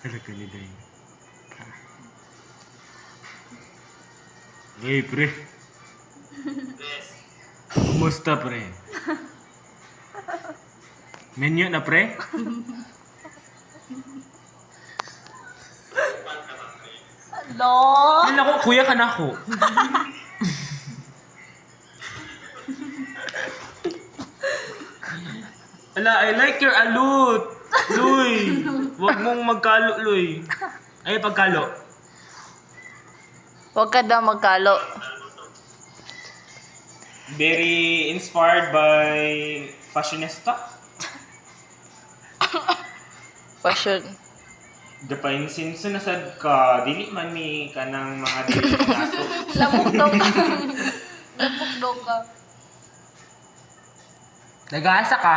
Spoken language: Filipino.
Talaga ni Day. Hey, pre. Kumusta, pre? Menu na, pre? Hello? Kailan ko, kuya ka na ako. Ala, I like your alut. Luy. Huwag mong magkalo, Luy. Ay, pagkalo. Huwag ka daw magkalo. Very inspired by fashionista. Fashion. Dapain since nasad ka, dili man mi ka ng mga dili nato. Lamok daw ka. Lamok daw ka. Nag-aasa ka.